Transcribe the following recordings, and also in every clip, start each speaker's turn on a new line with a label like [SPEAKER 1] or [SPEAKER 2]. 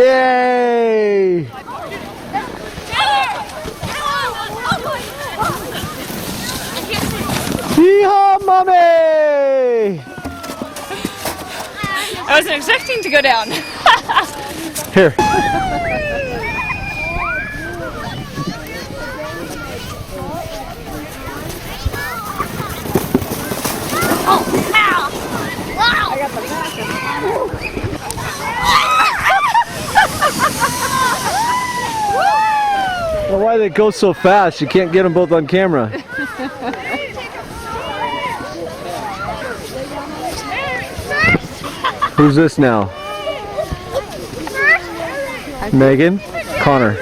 [SPEAKER 1] Yay! Yeehaw, mommy!
[SPEAKER 2] I wasn't expecting to go down.
[SPEAKER 1] Here. I don't know why they go so fast. You can't get them both on camera. Who's this now? Megan? Connor.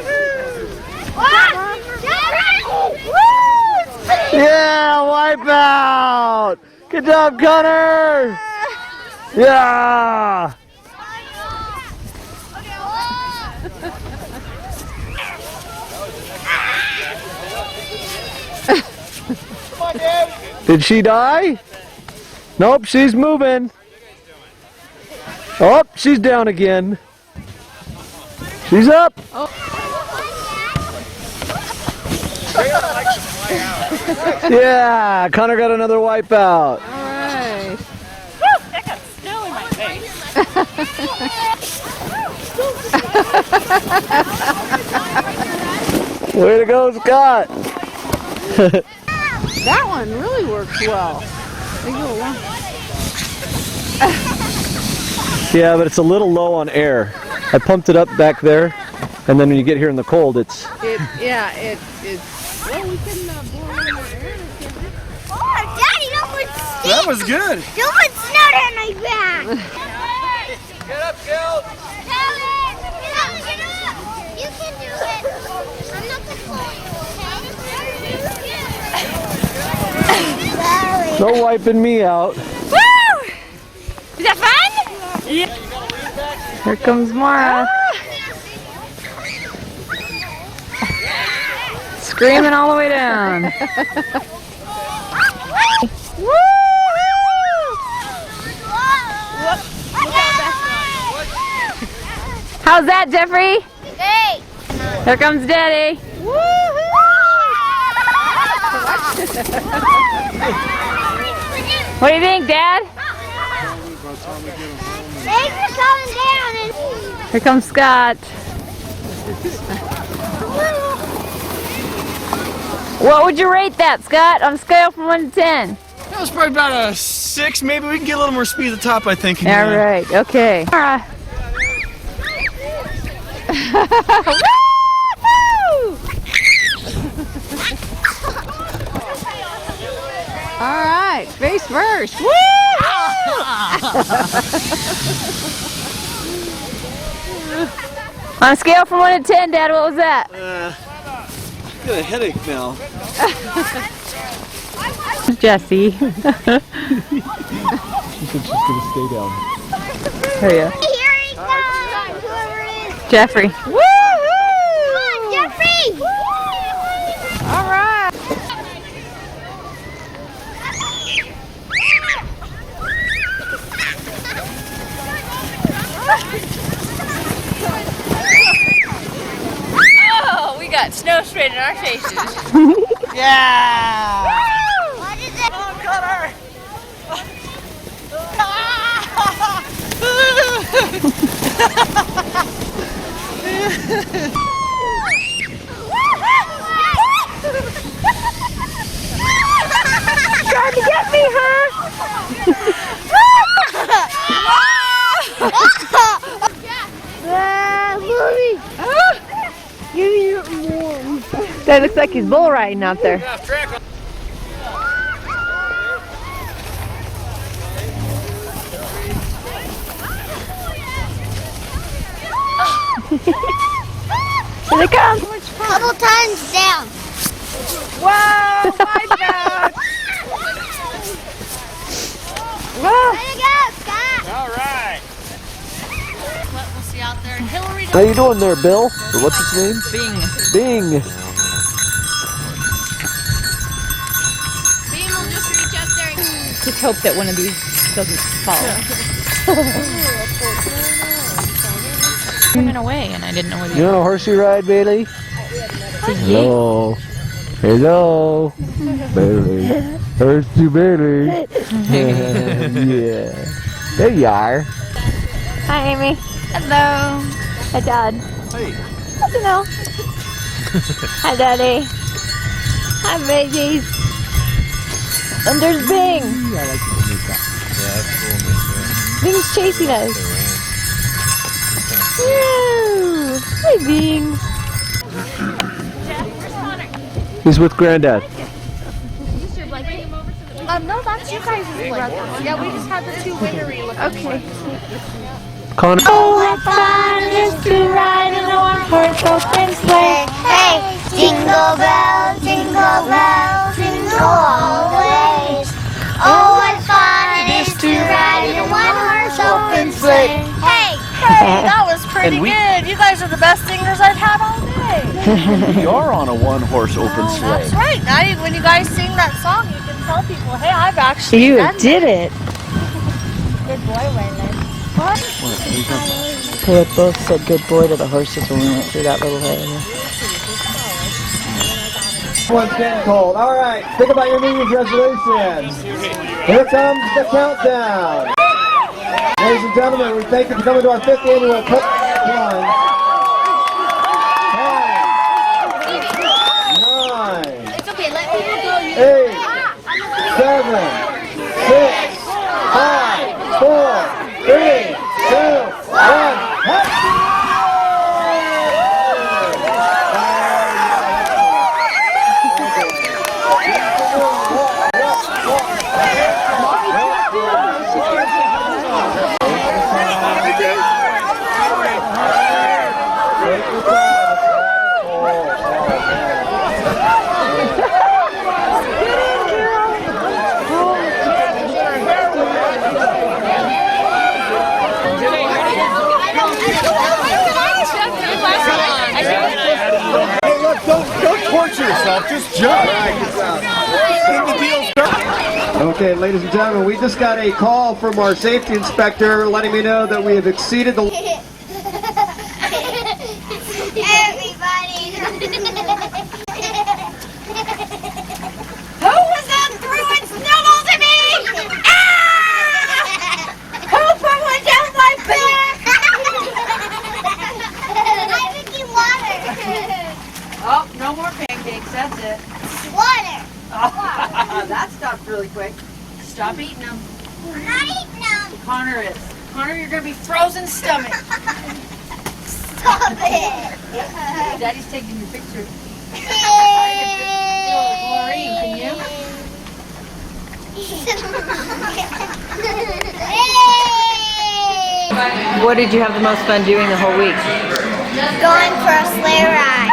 [SPEAKER 1] Yeah, wipe out! Good job, Connor! Yeah! Did she die? Nope, she's moving. Oh, she's down again. She's up. Oh. Yeah, Connor got another wipeout.
[SPEAKER 2] All right.
[SPEAKER 3] Woo, that got snow in my face.
[SPEAKER 1] Way to go, Scott.
[SPEAKER 2] That one really works well. They go along.
[SPEAKER 1] Yeah, but it's a little low on air. I pumped it up back there, and then when you get here in the cold, it's...
[SPEAKER 2] Well, we can blow in more air.
[SPEAKER 4] Oh, Daddy, that was stinks.
[SPEAKER 5] That was good.
[SPEAKER 4] That one snowed on my back.
[SPEAKER 5] Get up, Gil.
[SPEAKER 4] Kevin, get up. You can do it. I'm not going to pull you, okay?
[SPEAKER 1] No wiping me out.
[SPEAKER 3] Woo! Is that fun? Yeah.
[SPEAKER 2] Here comes Mara. Screaming all the way down. How's that, Jeffrey?
[SPEAKER 4] Hey.
[SPEAKER 2] Here comes Daddy. What do you think, Dad?
[SPEAKER 4] Thanks for coming down.
[SPEAKER 2] Here comes Scott. What would you rate that, Scott, on a scale from 1 to 10?
[SPEAKER 5] That was probably about a 6. Maybe we can get a little more speed at the top, I think.
[SPEAKER 2] All right, okay. Mara. All right, face first. Woo! On a scale from 1 to 10, Dad, what was that?
[SPEAKER 1] I got a headache now.
[SPEAKER 2] Jessie.
[SPEAKER 1] She said she's going to stay down.
[SPEAKER 2] Here you go.
[SPEAKER 4] Here he comes. Whoever it is.
[SPEAKER 2] Jeffrey.
[SPEAKER 4] Come on, Jeffrey.
[SPEAKER 2] All right.
[SPEAKER 3] Oh, we got snow sprayed in our faces.
[SPEAKER 5] Yeah!
[SPEAKER 4] What is it?
[SPEAKER 5] Oh, Connor!
[SPEAKER 4] Trying to get me, huh? Mommy. Give me your mom.
[SPEAKER 2] That looks like he's bull riding out there. Here they come.
[SPEAKER 4] Couple times down.
[SPEAKER 2] Whoa, my God. Whoa.
[SPEAKER 4] Way to go, Scott.
[SPEAKER 5] All right.
[SPEAKER 3] What we'll see out there. Hillary
[SPEAKER 1] How you doing there, Bill? Or what's its name?
[SPEAKER 3] Bing.
[SPEAKER 1] Bing.
[SPEAKER 3] Bing will just reach up there and
[SPEAKER 2] Just hope that one of these doesn't fall.
[SPEAKER 3] Turning away, and I didn't know whether
[SPEAKER 1] You want a horsey ride, Bailey? Hello. Hello. Bailey. Horsey Bailey. Yeah. There you are.
[SPEAKER 6] Hi, Amy.
[SPEAKER 3] Hello.
[SPEAKER 6] Hi, Dad.
[SPEAKER 5] Hey.
[SPEAKER 6] Hello. Hi, Daddy. Hi, babies. And there's Bing.
[SPEAKER 1] I like the new car. Yeah, that's cool.
[SPEAKER 6] Bing's chasing us. Woo! Hi, Bing.
[SPEAKER 1] He's with Granddad.
[SPEAKER 2] No, that's you guys' brother. Yeah, we just had the two winery looking. Okay.
[SPEAKER 1] Connor.
[SPEAKER 6] Oh, what fun it is to ride in a one-horse open sleigh.
[SPEAKER 4] Hey, jingle bells, jingle all the way. Oh, what fun it is to ride in a one-horse open sleigh. Hey,
[SPEAKER 2] That was pretty good. You guys are the best singers I've had all day.
[SPEAKER 5] We are on a one-horse open sleigh.
[SPEAKER 2] That's right. Now, when you guys sing that song, you can tell people, hey, I've actually
[SPEAKER 6] You
[SPEAKER 2] done
[SPEAKER 6] did it.
[SPEAKER 2] Good boy, Waylon. What?
[SPEAKER 6] We both said good boy to the horses when we went through that little area.
[SPEAKER 1] One's getting cold. All right, think about your New Year's resolutions. Here comes the countdown. Ladies and gentlemen, we thank you for coming to our 5th annual Cook 1. 10, 9,
[SPEAKER 4] it's okay, let people go.
[SPEAKER 1] 8, 7, 6, 5, 4, 3, 2, 1.
[SPEAKER 5] Hey, look, don't torture yourself. Just jump.
[SPEAKER 1] Okay, ladies and gentlemen, we just got a call from our safety inspector letting me know that we have exceeded the...
[SPEAKER 4] Everybody. Who was that throwing snowballs at me? Ah! Who put one down my back? I'm drinking water.
[SPEAKER 2] Oh, no more pancakes. That's it.
[SPEAKER 4] Water.
[SPEAKER 2] That stopped really quick. Stop eating them.
[SPEAKER 4] I'm not eating them.
[SPEAKER 2] Connor is. Connor, you're going to be frozen stomach.
[SPEAKER 4] Stop it.
[SPEAKER 2] Daddy's taking your picture.
[SPEAKER 4] Yay.
[SPEAKER 2] Maureen, can you?
[SPEAKER 4] Yay.
[SPEAKER 6] What did you have the most fun doing the whole week?
[SPEAKER 4] Going for a sleigh ride.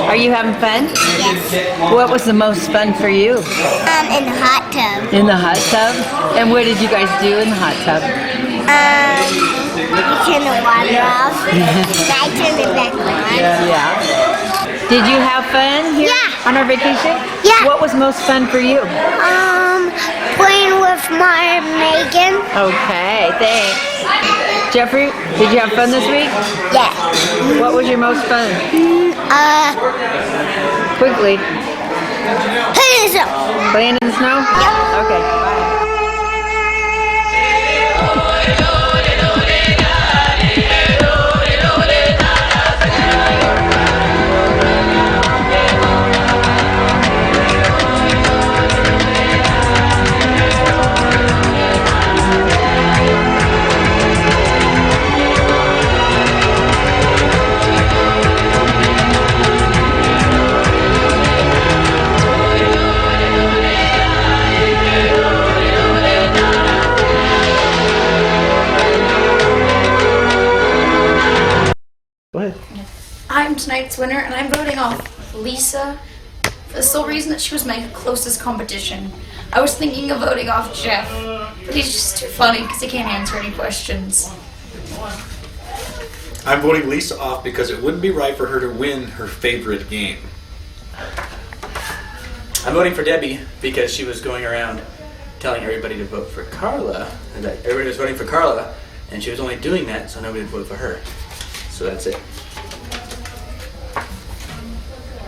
[SPEAKER 6] Are you having fun?
[SPEAKER 4] Yes.
[SPEAKER 6] What was the most fun for you?
[SPEAKER 4] In the hot tub.
[SPEAKER 6] In the hot tub? And what did you guys do in the hot tub?
[SPEAKER 4] We turned the water off. I turned it back on.
[SPEAKER 6] Yeah. Did you have fun here
[SPEAKER 4] Yeah.
[SPEAKER 6] on our vacation?
[SPEAKER 4] Yeah.
[SPEAKER 6] What was most fun for you?
[SPEAKER 4] Playing with my Megan.
[SPEAKER 6] Okay, thanks. Jeffrey, did you have fun this week?
[SPEAKER 4] Yeah.
[SPEAKER 6] What was your most fun? Quickly. Playing in the snow?
[SPEAKER 4] Yep.
[SPEAKER 6] Okay, bye.
[SPEAKER 1] Go ahead.
[SPEAKER 7] I'm tonight's winner, and I'm voting off Lisa for the sole reason that she was my closest competition. I was thinking of voting off Jeff, but he's just too funny because he can't answer any questions.
[SPEAKER 8] I'm voting Lisa off because it wouldn't be right for her to win her favorite game.
[SPEAKER 9] I'm voting for Debbie because she was going around telling everybody to vote for Carla, and that everybody was voting for Carla, and she was only doing that so nobody would vote for her. So that's it.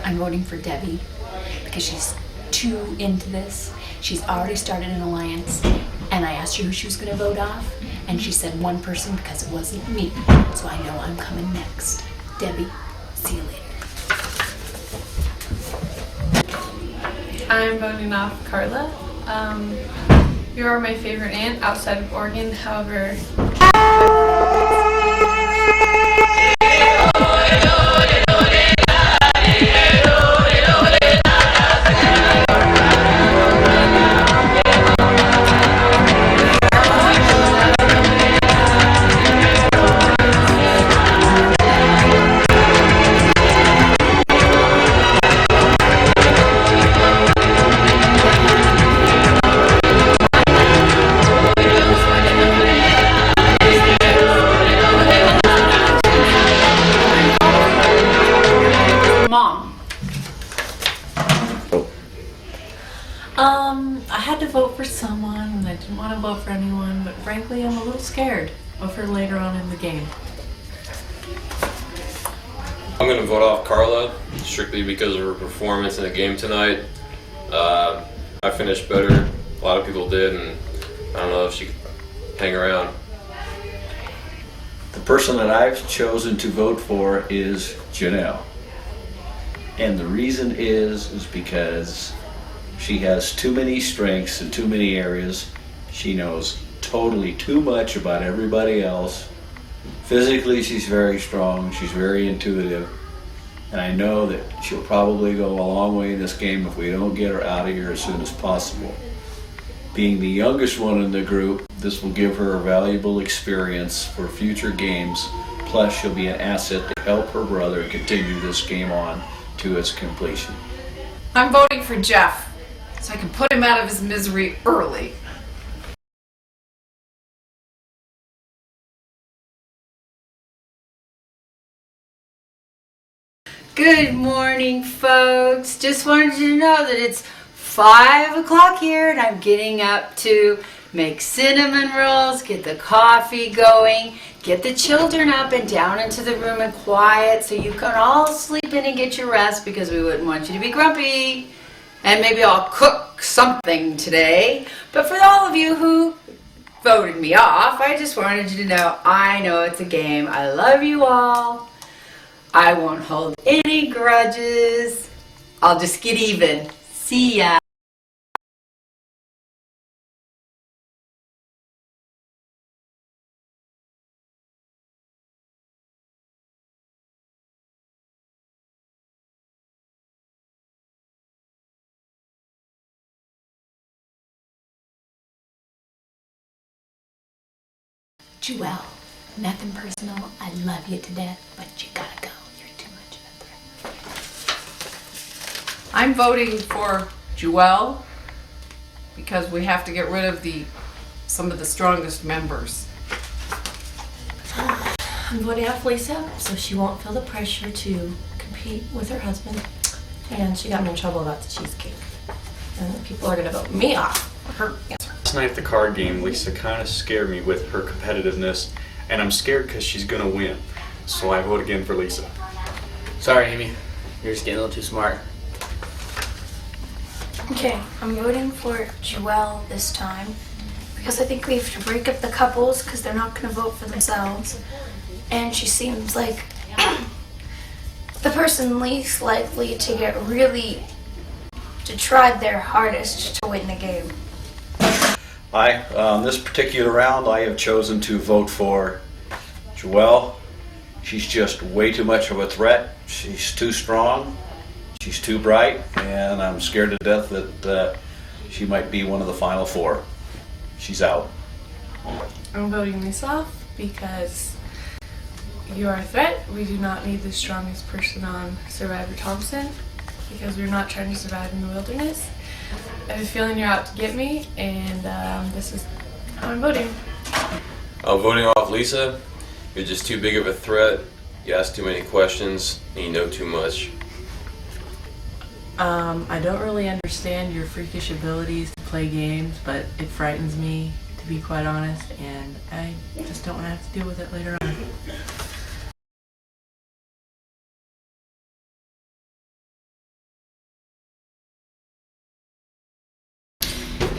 [SPEAKER 7] I'm voting for Debbie because she's too into this. She's already started an alliance, and I asked her who she was going to vote off, and she said one person because it wasn't me. So I know I'm coming next. Debbie, see you later.
[SPEAKER 3] I'm voting off Carla. You are my favorite aunt outside of Oregon. However,
[SPEAKER 7] Mom.
[SPEAKER 10] I had to vote for someone and I didn't want to vote for anyone, but frankly I'm a little scared of her later on in the game.
[SPEAKER 11] I'm going to vote off Carla, strictly because of her performance in the game tonight. I finished better, a lot of people did, and I don't know if she could hang around.
[SPEAKER 8] The person that I've chosen to vote for is Janelle. And the reason is because she has too many strengths in too many areas. She knows totally too much about everybody else. Physically, she's very strong. She's very intuitive. And I know that she'll probably go a long way in this game if we don't get her out of here as soon as possible. Being the youngest one in the group, this will give her a valuable experience for future games. Plus, she'll be an asset to help her brother continue this game on to its completion.
[SPEAKER 12] I'm voting for Jeff, so I can put him out of his misery early.
[SPEAKER 13] Good morning, folks. Just wanted you to know that it's 5 o'clock here and I'm getting up to make cinnamon rolls, get the coffee going, get the children up and down into the room and quiet so you can all sleep in and get your rest because we wouldn't want you to be grumpy. And maybe I'll cook something today. But for all of you who voted me off, I just wanted you to know I know it's a game. I love you all. I won't hold any grudges. I'll just get even. See ya.
[SPEAKER 7] Jewel, nothing personal. I love you to death, but you gotta go. You're too much of a threat.
[SPEAKER 12] I'm voting for Jewel because we have to get rid of some of the strongest members.
[SPEAKER 10] I'm voting off Lisa so she won't feel the pressure to compete with her husband. And she got me in trouble about the cheesecake. And people are going to vote me off for her answer.
[SPEAKER 5] Last night at the card game, Lisa kind of scared me with her competitiveness, and I'm scared because she's going to win. So I vote again for Lisa.
[SPEAKER 9] Sorry, Amy. You're just getting a little too smart.
[SPEAKER 7] Okay, I'm voting for Jewel this time because I think we have to break up the couples because they're not going to vote for themselves. And she seems like the person least likely to try their hardest to win the game.
[SPEAKER 8] On this particular round, I have chosen to vote for Joelle. She's just way too much of a threat. She's too strong. She's too bright, and I'm scared to death that she might be one of the final four. She's out.
[SPEAKER 3] I'm voting Lisa off because you are a threat. We do not need the strongest person on Survivor Thompson because we're not trying to survive in the wilderness. I have a feeling you're out to get me, and this is how I'm voting.
[SPEAKER 11] I'm voting off Lisa. You're just too big of a threat. You ask too many questions, and you know too much.
[SPEAKER 10] I don't really understand your freakish abilities to play games, but it frightens me, to be quite honest, and I just don't want to have to deal with it later on.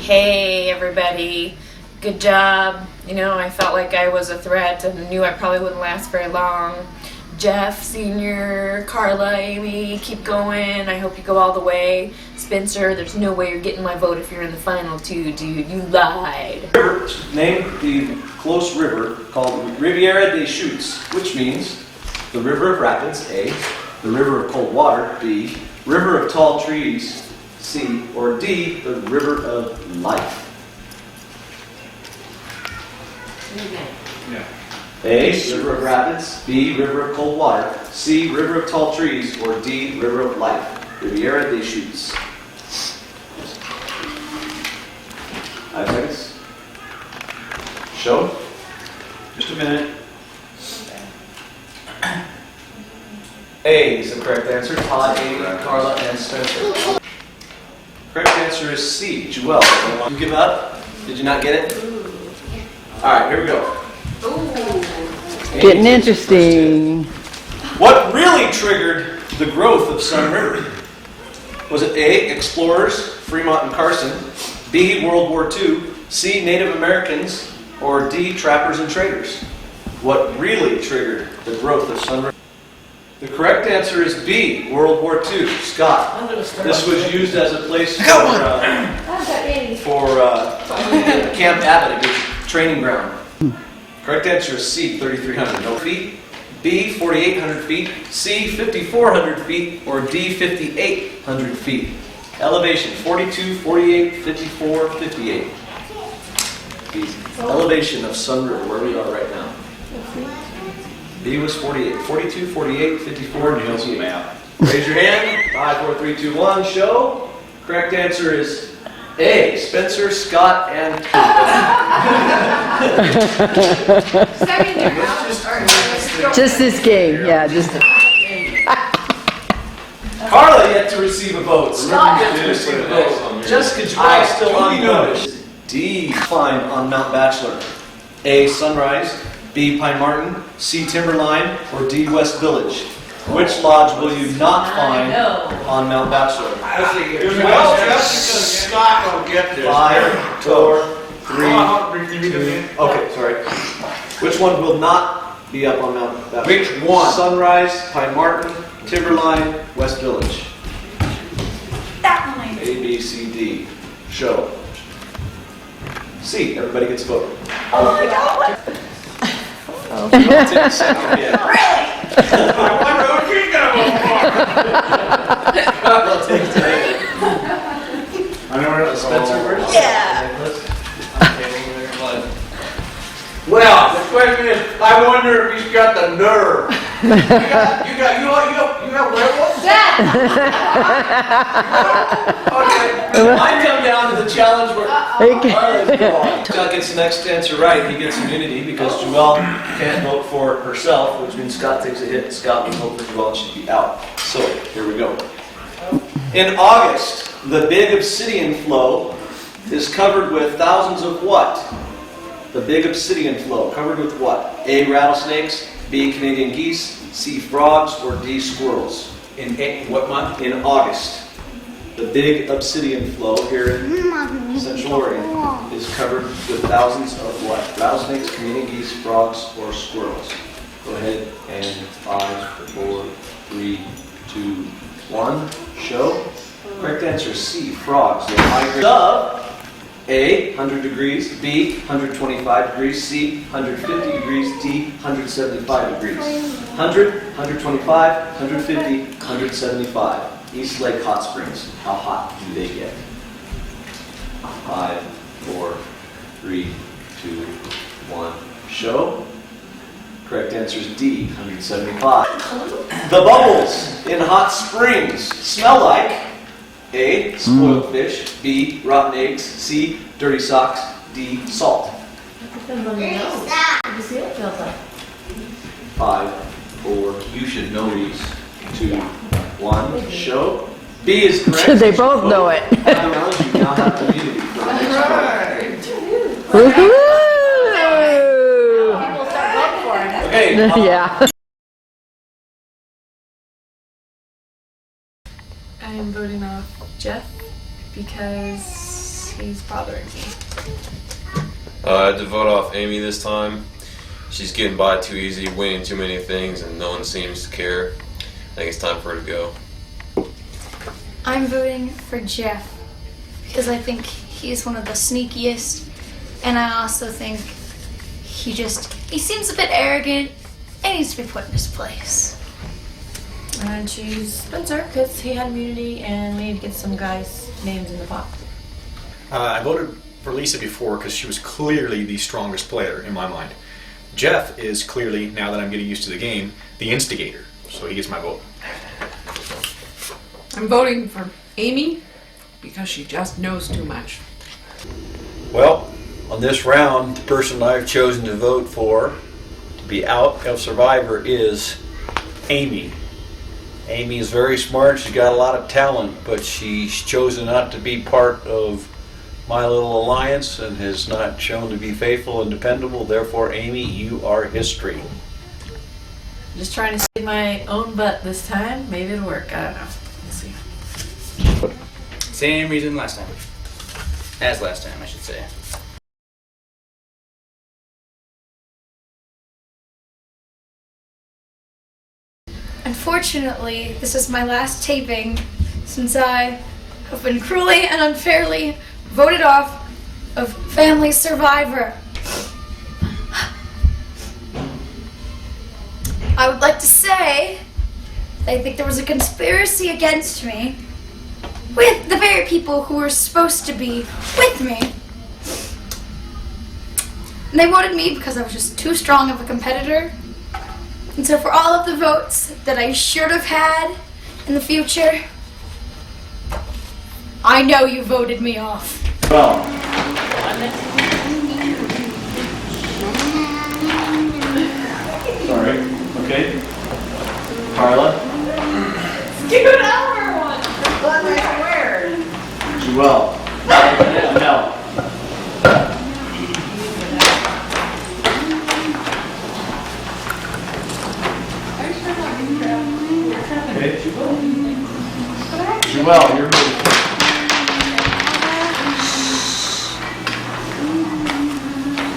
[SPEAKER 3] Hey everybody, good job. You know, I felt like I was a threat and knew I probably wouldn't last very long. Jeff, Senior, Carla, Amy, keep going. I hope you go all the way. Spencer, there's no way you're getting my vote if you're in the final two, dude. You lied.
[SPEAKER 14] Name the close river called Riviera des Chutes, which means the river of rapids, A, the river of cold water, B, river of tall trees, C, or D, the river of life.
[SPEAKER 15] Yeah.
[SPEAKER 14] A, river of rapids, B, river of cold water, C, river of tall trees, or D, river of life. Riviera des Chutes. 5 seconds. Show. Just a minute. A is the correct answer. Todd, Amy, Carla, and Spencer. Correct answer is C, Jewel. You give up? Did you not get it? Alright, here we go.
[SPEAKER 6] Getting interesting.
[SPEAKER 14] What really triggered the growth of Sun River? Was it A, explorers, Fremont and Carson, B, World War II, C, Native Americans, or D, trappers and traders? What really triggered the growth of Sun River? The correct answer is B, World War II. Scott. This was used as a place for Camp Abbott, a good training ground. Correct answer is C, 3,300 no feet. B, 4,800 feet. C, 5,400 feet. Or D, 5,800 feet. Elevation, 42, 48, 54, 58. The elevation of Sun River, where we are right now. B was 48. 42, 48, 54, 58. Raise your hand. 5, 4, 3, 2, 1. Show. Correct answer is A, Spencer, Scott, and
[SPEAKER 6] Just this game, yeah, just.
[SPEAKER 14] Carla yet to receive a vote. Scott yet to receive a vote. Jessica Jewel still unnoticed. D, climb on Mount Bachelor. A, Sunrise. B, Pine Martin. C, Timberline. Or D, West Village. Which lodge will you not find on Mount Bachelor?
[SPEAKER 15] I think it's well, just because Scott will get this.
[SPEAKER 14] 5, 4, 3, 2. Okay, sorry. Which one will not be up on Mount Bachelor?
[SPEAKER 15] Which one?
[SPEAKER 14] Sunrise, Pine Martin, Timberline, West Village.
[SPEAKER 7] That one I
[SPEAKER 14] A, B, C, D. Show. C. Everybody gets a vote.
[SPEAKER 7] Oh my god.
[SPEAKER 14] Really?
[SPEAKER 15] I wonder who she's gonna vote for.
[SPEAKER 14] I'll take today. I know where Spencer first.
[SPEAKER 7] Yeah.
[SPEAKER 15] Well, the question is, I wonder if he's got the nerve. You got werewolves?
[SPEAKER 14] Okay. I come down to the challenge where Scott gets the next answer right. He gets immunity because Jewel can't vote for herself, which means Scott takes a hit. Scott will vote for Jewel and she'd be out. So here we go. In August, the Big Obsidian Flow is covered with thousands of what? The Big Obsidian Flow covered with what? A, rattlesnakes. B, Canadian geese. C, frogs. Or D, squirrels.
[SPEAKER 15] In what month?
[SPEAKER 14] In August. The Big Obsidian Flow here in Central Oregon is covered with thousands of what? Rattlesnakes, Canadian geese, frogs, or squirrels. Go ahead and 5, 4, 3, 2, 1. Show. Correct answer is C, frogs. They migrate up. A, 100 degrees. B, 125 degrees. C, 150 degrees. D, 175 degrees. 100, 125, 150, 175. East Lake Hot Springs. How hot do they get? 5, 4, 3, 2, 1. Show. Correct answer is D, 175. The bubbles in hot springs smell like A, spoiled fish. B, rotten eggs. C, dirty socks. D, salt.
[SPEAKER 10] Depends on your nose. You see what it feels like.
[SPEAKER 14] 5, 4,
[SPEAKER 8] You should know these.
[SPEAKER 14] 2, 1. Show. B is correct.
[SPEAKER 6] They both know it.
[SPEAKER 14] You now have immunity for the next round.
[SPEAKER 6] Woohoo!
[SPEAKER 10] People start voting for it.
[SPEAKER 14] Okay.
[SPEAKER 6] Yeah.
[SPEAKER 3] I am voting off Jeff because he's bothering me.
[SPEAKER 11] I had to vote off Amy this time. She's getting by too easy, winning too many things, and no one seems to care. I think it's time for her to go.
[SPEAKER 7] I'm voting for Jeff because I think he's one of the sneakiest, and I also think he seems a bit arrogant and needs to be put in his place.
[SPEAKER 10] And choose Spencer because he had immunity and we need to get some guys' names in the pot.
[SPEAKER 5] I voted for Lisa before because she was clearly the strongest player in my mind. Jeff is clearly, now that I'm getting used to the game, the instigator, so he gets my vote.
[SPEAKER 12] I'm voting for Amy because she just knows too much.
[SPEAKER 8] Well, on this round, the person I've chosen to vote for to be out of Survivor is Amy. Amy is very smart, she's got a lot of talent, but she's chosen not to be part of my little alliance and has not shown to be faithful and dependable. Therefore, Amy, you are history.
[SPEAKER 10] Just trying to save my own butt this time. Maybe it'll work. I don't know. We'll see.
[SPEAKER 9] Same reason last time. As last time, I should say.
[SPEAKER 7] Unfortunately, this is my last taping since I have been cruelly and unfairly voted off of Family Survivor. I would like to say that I think there was a conspiracy against me with the very people who were supposed to be with me. And they voted me because I was just too strong of a competitor. And so for all of the votes that I should have had in the future, I know you voted me off.
[SPEAKER 14] Well. Sorry. Okay. Carla.
[SPEAKER 10] Scoot over one. Let me swear.
[SPEAKER 14] Well. No. Okay. Jewel, you're moving.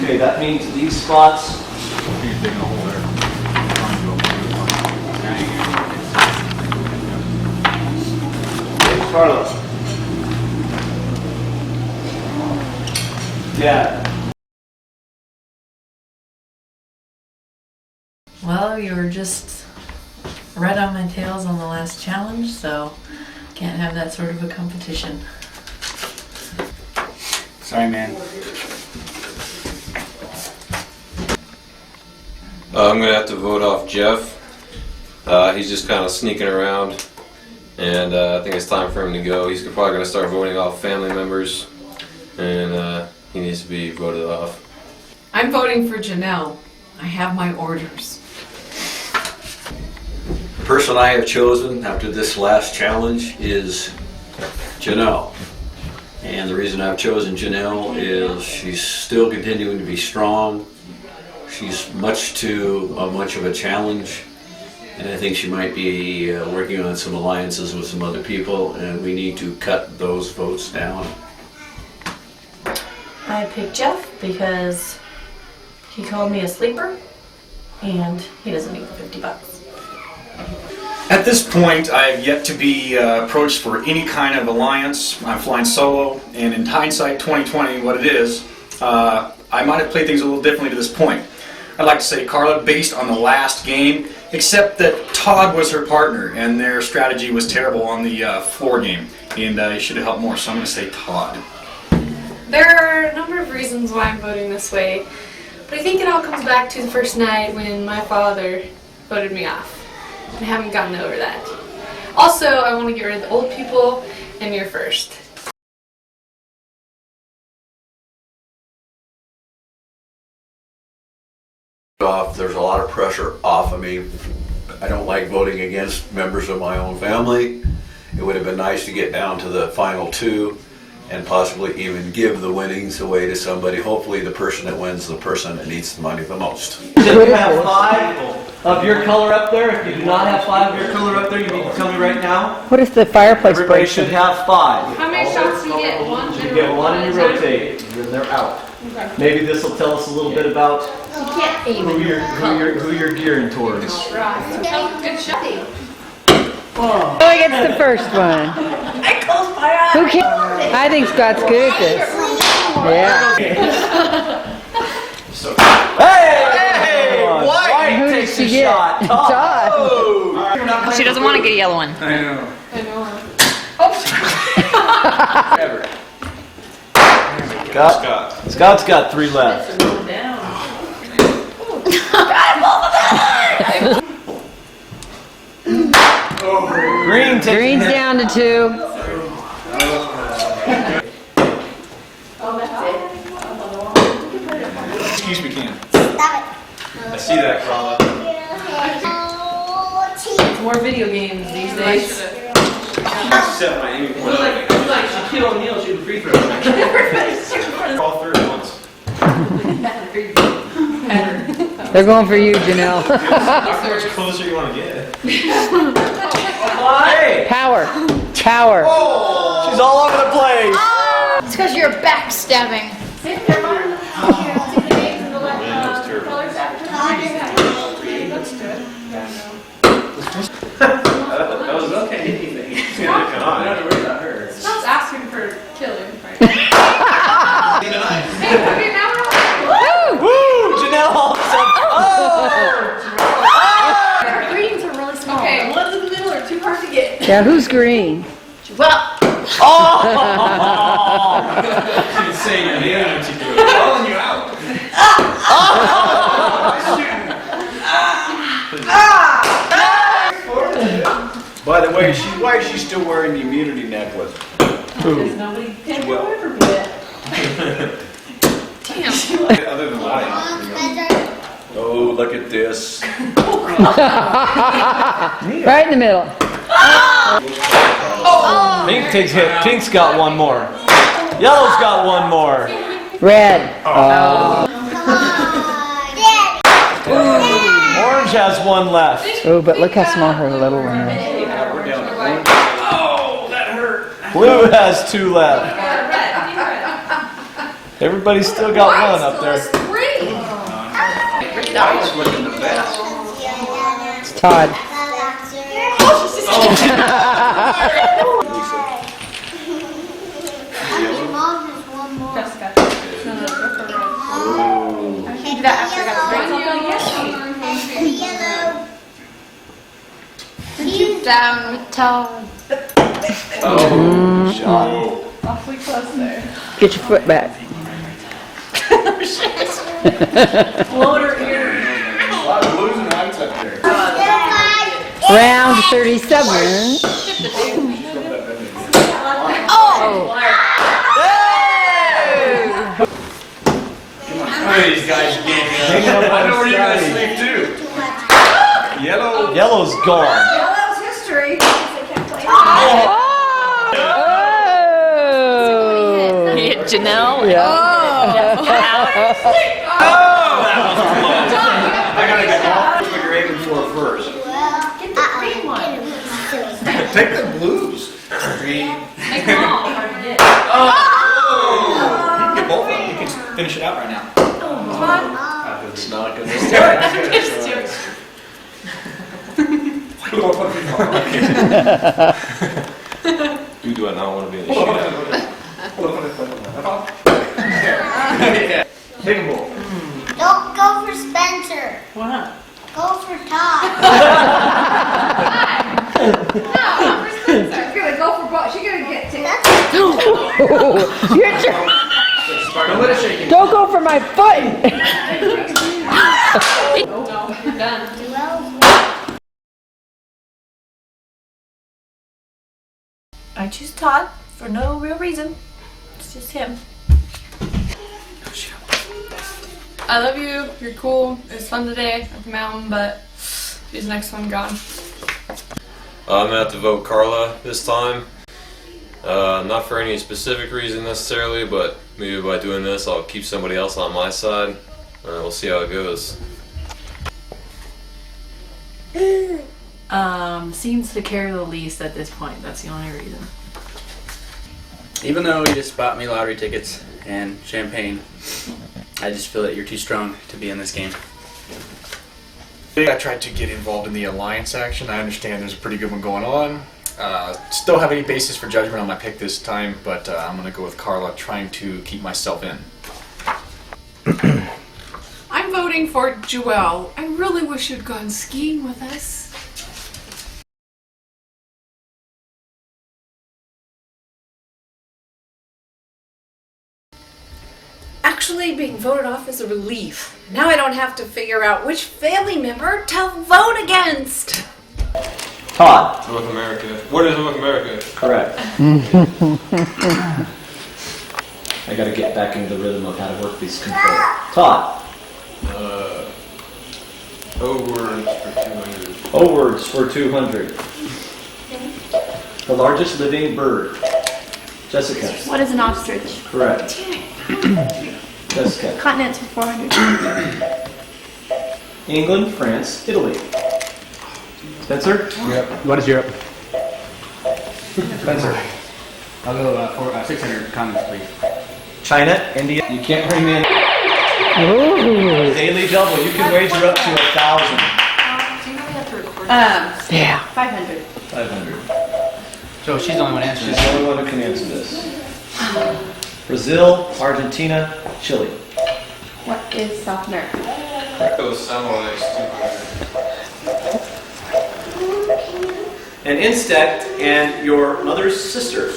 [SPEAKER 14] Okay, that means these spots. Okay, Carlos. Yeah.
[SPEAKER 10] Well, you were just right on my tails on the last challenge, so can't have that sort of a competition.
[SPEAKER 9] Sorry, man.
[SPEAKER 11] I'm gonna have to vote off Jeff. He's just kind of sneaking around, and I think it's time for him to go. He's probably gonna start voting off family members, and he needs to be voted off.
[SPEAKER 12] I'm voting for Janelle. I have my orders.
[SPEAKER 8] The person I have chosen after this last challenge is Janelle. And the reason I've chosen Janelle is she's still continuing to be strong. She's much too much of a challenge, and I think she might be working on some alliances with some other people, and we need to cut those votes down.
[SPEAKER 10] I picked Jeff because he called me a sleeper and he doesn't need the $50.
[SPEAKER 5] At this point, I have yet to be approached for any kind of alliance. I'm flying solo, and in hindsight 2020, what it is, I might have played things a little differently to this point. I'd like to say Carla, based on the last game, except that Todd was her partner, and their strategy was terrible on the floor game, and he should have helped more, so I'm going to say Todd.
[SPEAKER 3] There are a number of reasons why I'm voting this way, but I think it all comes back to the first night when my father voted me off. I haven't gotten over that. Also, I want to get rid of the old people, and you're first.
[SPEAKER 8] There's a lot of pressure off of me. I don't like voting against members of my own family. It would have been nice to get down to the final two and possibly even give the winnings away to somebody. Hopefully the person that wins, the person that needs the money the most.
[SPEAKER 14] If you have 5 of your color up there, if you do not have 5 of your color up there, you need to tell me right now.
[SPEAKER 6] What is the fireplace
[SPEAKER 14] Everybody
[SPEAKER 6] break?
[SPEAKER 14] should have 5.
[SPEAKER 3] How many shots do you get? 1?
[SPEAKER 14] You get one and you rotate, and then they're out. Maybe this will tell us a little bit about who you're gearing towards.
[SPEAKER 7] Good shot.
[SPEAKER 13] Oh, I get the first one.
[SPEAKER 7] I closed my eyes.
[SPEAKER 13] Who can? I think Scott's good at this. Yeah.
[SPEAKER 14] Hey! White
[SPEAKER 13] Who did
[SPEAKER 14] takes
[SPEAKER 13] she
[SPEAKER 14] a
[SPEAKER 13] get?
[SPEAKER 14] shot.
[SPEAKER 13] Todd.
[SPEAKER 14] Oh.
[SPEAKER 2] She doesn't want to get a yellow one.
[SPEAKER 9] I know.
[SPEAKER 14] Scott's got 3 left.
[SPEAKER 13] Green's down to 2.
[SPEAKER 5] Excuse me, Ken.
[SPEAKER 4] Stop
[SPEAKER 5] I see that, Carla.
[SPEAKER 10] More video games these days.
[SPEAKER 5] Set my aiming point.
[SPEAKER 15] Like Shaquille O'Neal shooting free throws.
[SPEAKER 5] All third at once.
[SPEAKER 13] They're going for you, Janelle.
[SPEAKER 5] How much closer you want to get?
[SPEAKER 13] Power. Power.
[SPEAKER 14] Oh, she's all over the place.
[SPEAKER 7] It's because you're backstabbing.
[SPEAKER 15] That was okay. Anything.
[SPEAKER 5] Come on.
[SPEAKER 15] I'm not worried about her.
[SPEAKER 3] Stop asking for killing.
[SPEAKER 14] Woo! Janelle all of a sudden.
[SPEAKER 7] Our greens are really small.
[SPEAKER 3] Okay, ones in the middle are too hard to get.
[SPEAKER 13] Yeah, who's green?
[SPEAKER 7] Well,
[SPEAKER 5] She's saying your name when she threw it. Calling you out.
[SPEAKER 14] By the way, why is she still wearing the immunity necklace?
[SPEAKER 10] Because nobody can go away from it.
[SPEAKER 7] damn.
[SPEAKER 5] Other than lying.
[SPEAKER 14] Oh, look at this.
[SPEAKER 13] Right in the middle.
[SPEAKER 14] Pink's got one more. Yellow's got one more.
[SPEAKER 13] Red.
[SPEAKER 14] Orange has one left.
[SPEAKER 13] Oh, but look how small her little one is.
[SPEAKER 15] Oh, that hurt.
[SPEAKER 14] Blue has 2 left. Everybody's still got one up there.
[SPEAKER 15] White's looking the best.
[SPEAKER 13] It's Todd.
[SPEAKER 7] Keep down with Todd.
[SPEAKER 14] Oh, shot.
[SPEAKER 3] Awfully close there.
[SPEAKER 13] Get your foot back.
[SPEAKER 3] Floater ear.
[SPEAKER 15] A lot of blues and whites up there.
[SPEAKER 13] Round 37.
[SPEAKER 5] These guys getting
[SPEAKER 14] Hanging up
[SPEAKER 5] I
[SPEAKER 14] on
[SPEAKER 5] know where you're going to
[SPEAKER 14] Scotty.
[SPEAKER 5] sleep too. Yellow.
[SPEAKER 14] Yellow's gone.
[SPEAKER 3] Yellow's history.
[SPEAKER 2] Hit Janelle.
[SPEAKER 13] Yeah.
[SPEAKER 5] Oh, that was close. I gotta get off what you're aiming for first.
[SPEAKER 3] Get the green one.
[SPEAKER 5] Take the blues. Green.
[SPEAKER 3] Make them all hard to get.
[SPEAKER 5] Oh! You can get both of them. You can finish it out right now.
[SPEAKER 14] It's not going to
[SPEAKER 3] I'm just joking.
[SPEAKER 11] Who do I not want to be in the shootout?
[SPEAKER 5] Take a ball.
[SPEAKER 4] Don't go for Spencer.
[SPEAKER 10] Why not?
[SPEAKER 4] Go for Todd.
[SPEAKER 3] You're gonna go for both. She's gonna get to
[SPEAKER 13] Don't go for my foot.
[SPEAKER 3] No, you're done.
[SPEAKER 10] I choose Todd for no real reason. It's just him.
[SPEAKER 3] I love you. You're cool. It was fun today at the mountain, but he's the next one gone.
[SPEAKER 11] I'm gonna have to vote Carla this time. Not for any specific reason necessarily, but maybe by doing this I'll keep somebody else on my side. We'll see how it goes.
[SPEAKER 10] Seems to carry the least at this point. That's the only reason.
[SPEAKER 9] Even though you just bought me lottery tickets and champagne, I just feel that you're too strong to be in this game.
[SPEAKER 5] I tried to get involved in the alliance action. I understand there's a pretty good one going on. Still have any basis for judgment on my pick this time, but I'm going to go with Carla, trying to keep myself in.
[SPEAKER 12] I'm voting for Joelle. I really wish you'd gone skiing with us. Actually, being voted off is a relief. Now I don't have to figure out which family member to vote against.
[SPEAKER 14] Todd.
[SPEAKER 11] North America. What is North America?
[SPEAKER 14] Correct. I gotta get back into the rhythm of how to work these controls. Todd.
[SPEAKER 11] Words for 200.
[SPEAKER 14] Words for 200. The largest living bird. Jessica.
[SPEAKER 16] What is an ostrich?
[SPEAKER 14] Correct. Jessica.
[SPEAKER 16] Continents for 400.
[SPEAKER 14] England, France, Italy. Spencer?
[SPEAKER 9] Europe. What is Europe?
[SPEAKER 14] Spencer.
[SPEAKER 9] I'll go for 600 continents, please.
[SPEAKER 14] China, India. You can't bring in. Daily double. You can wager up to 1,000.
[SPEAKER 16] Yeah. 500.
[SPEAKER 14] 500.
[SPEAKER 9] So she's the only one answering
[SPEAKER 14] She's the only one who can answer this. Brazil, Argentina, Chile.
[SPEAKER 16] What is South America?
[SPEAKER 11] Go Samoa 200.
[SPEAKER 14] An insect and your mother's sister.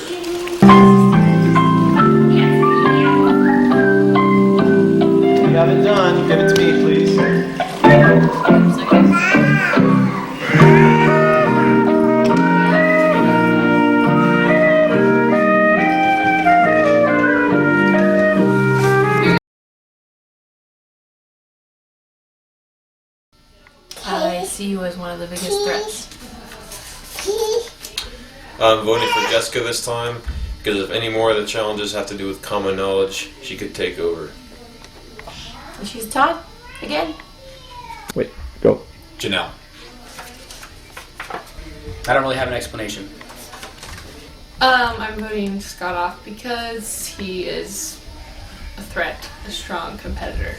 [SPEAKER 14] You have it done. Give it to me, please.
[SPEAKER 10] I see you as one of the biggest threats.
[SPEAKER 11] I'm voting for Jessica this time because if any more of the challenges have to do with common knowledge, she could take over.
[SPEAKER 10] And she's Todd again.
[SPEAKER 1] Wait, go.
[SPEAKER 5] Janelle.
[SPEAKER 9] I don't really have an explanation.
[SPEAKER 3] I'm voting Scott off because he is a threat, a strong competitor.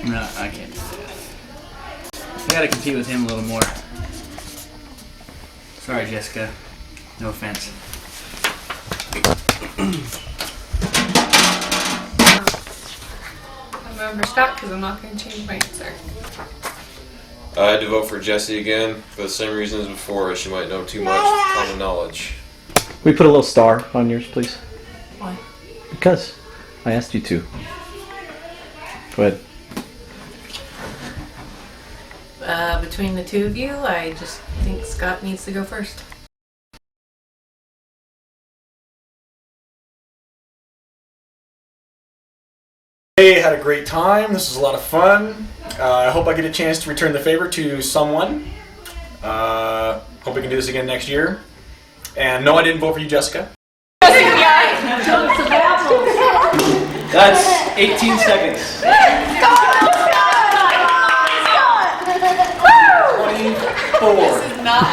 [SPEAKER 9] No, I can't do that. I gotta compete with him a little more. Sorry, Jessica. No offense.
[SPEAKER 3] I'm voting for Scott because I'm not going to change my answer.
[SPEAKER 11] I had to vote for Jessie again for the same reasons as before. She might know too much common knowledge.
[SPEAKER 14] We put a little star on yours, please.
[SPEAKER 10] Why?
[SPEAKER 14] Because I asked you to. Go ahead.
[SPEAKER 10] Between the two of you, I just think Scott needs to go first.
[SPEAKER 5] Hey, had a great time. This was a lot of fun. I hope I get a chance to return the favor to someone. Hope we can do this again next year. And no, I didn't vote for you, Jessica.
[SPEAKER 14] That's 18 seconds. 24.
[SPEAKER 12] This is not.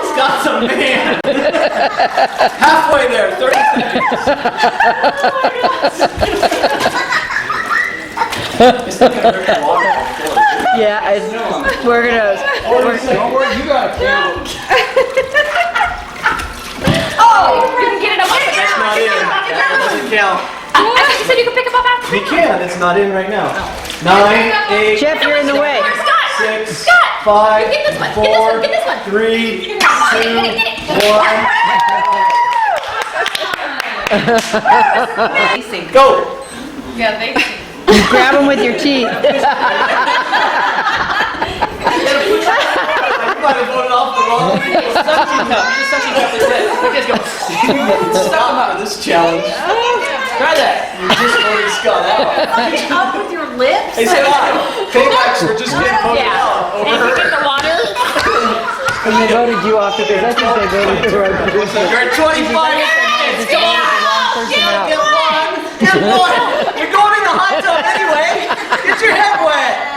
[SPEAKER 14] Scott's a man. Halfway there, 30 seconds.
[SPEAKER 6] Yeah, we're gonna.
[SPEAKER 14] Don't worry, you got a plan.
[SPEAKER 16] Oh, you can get it up.
[SPEAKER 14] That's not in. That doesn't count.
[SPEAKER 16] I thought you said you could pick them up after.
[SPEAKER 14] We can. It's not in right now. 9, 8.
[SPEAKER 6] Jeff, you're in the way.
[SPEAKER 14] 6, 5, 4, 3, 2, 1. Go!
[SPEAKER 3] Yeah, they
[SPEAKER 6] Grab them with your teeth.
[SPEAKER 14] You might have voted off the wrong suction cup. You just suction cup is it. Okay, let's go. Stop for this challenge. Try that. You just voted Scott out.
[SPEAKER 10] Up with your
[SPEAKER 12] lips?
[SPEAKER 14] Hey, stop. Paybacks were just getting voted out over
[SPEAKER 16] And if you
[SPEAKER 14] her.
[SPEAKER 16] get the water,
[SPEAKER 6] And they voted you off because I think they voted the right person.
[SPEAKER 14] You're 25 minutes. Come on.
[SPEAKER 6] Person out.
[SPEAKER 14] Get one. Get one. You're going in the hot tub anyway. Get your head wet.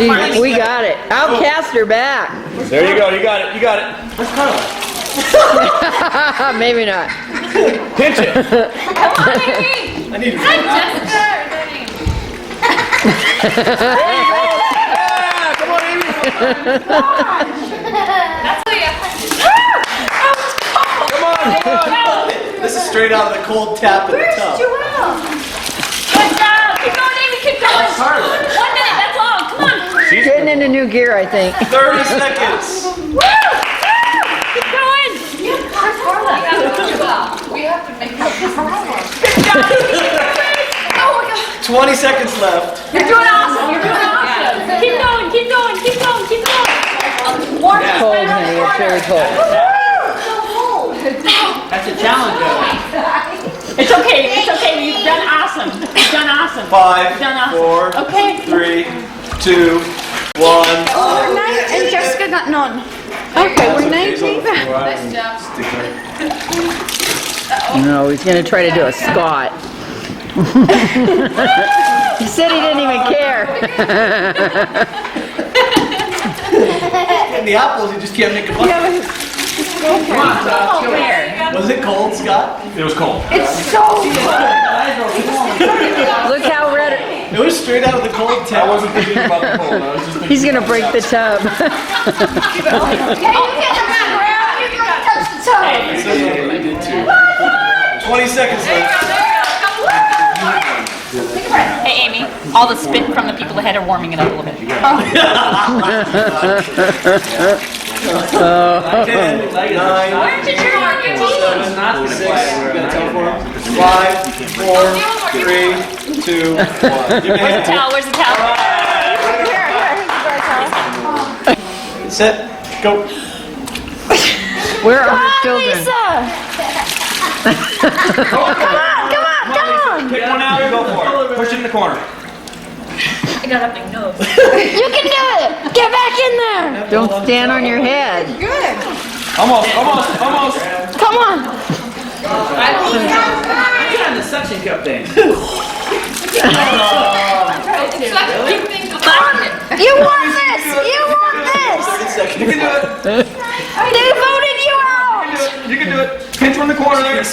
[SPEAKER 6] Jeez, we got it. Outcast her back.
[SPEAKER 1] There you go. You got it. You got it.
[SPEAKER 14] Let's cuddle.
[SPEAKER 6] Maybe not.
[SPEAKER 1] Pinch it.
[SPEAKER 16] come on, Amy.
[SPEAKER 14] I need to
[SPEAKER 16] Hi, Jessica.
[SPEAKER 1] Yeah, come on, Amy.
[SPEAKER 16] That's what you have to do.
[SPEAKER 1] Come on, come on.
[SPEAKER 14] This is straight out of the cold tap in the tub.
[SPEAKER 16] Good job. Keep going, Amy. Keep going. 1 minute. That's long. Come on.
[SPEAKER 6] She's getting into new gear, I think.
[SPEAKER 14] 30 seconds.
[SPEAKER 16] Woo! Keep going. Where's Carla? We have to make up this problem. Good job. Oh my God.
[SPEAKER 14] 20 seconds left.
[SPEAKER 16] You're doing awesome. You're doing awesome. Keep going. Keep going. Keep going. Keep going. Warm
[SPEAKER 6] It's cold, honey. It's very cold.
[SPEAKER 9] That's a challenge, though.
[SPEAKER 16] It's okay. It's okay. You've done awesome. You've done awesome.
[SPEAKER 14] 5,
[SPEAKER 16] You've done awesome.
[SPEAKER 14] 4,
[SPEAKER 16] Okay.
[SPEAKER 14] 3, 2, 1.
[SPEAKER 7] Oh, and Jessica got none.
[SPEAKER 14] Okay, we're 19.
[SPEAKER 16] Nice job.
[SPEAKER 6] No, he's going to try to do a Scott. He said he didn't even care.
[SPEAKER 14] And the apples, you just can't make a bucket. Was it cold, Scott?
[SPEAKER 1] It was cold.
[SPEAKER 16] It's so good.
[SPEAKER 6] Look how red.
[SPEAKER 14] It was straight out of the cold tap.
[SPEAKER 1] I wasn't thinking about the cold. I was just thinking
[SPEAKER 6] He's going to break the tub.
[SPEAKER 4] Okay, you get the background. You're going to touch the toe.
[SPEAKER 14] I did too. 20 seconds left.
[SPEAKER 16] Hey, Amy. All the spit from the people ahead are warming it up a little bit.
[SPEAKER 14] 10, 9,
[SPEAKER 16] Where did you want your teeth?
[SPEAKER 14] 7, 6, you gotta tell for him. 5, 4, 3, 2, 1.
[SPEAKER 16] Where's the towel? Where's the towel?
[SPEAKER 14] Set, go.
[SPEAKER 6] Where are her children?
[SPEAKER 4] Come on.
[SPEAKER 1] pick one out and go for it. Push it in the corner.
[SPEAKER 16] I got a big nose.
[SPEAKER 4] You can do it. Get back in there.
[SPEAKER 6] Don't stand on your head.
[SPEAKER 4] Good.
[SPEAKER 1] Almost.
[SPEAKER 4] Come on.
[SPEAKER 9] Get on the suction cup thing.
[SPEAKER 4] You want this. You want this.
[SPEAKER 1] You can do it.
[SPEAKER 4] They voted you out.
[SPEAKER 1] You can do it. Pinch from the corner there.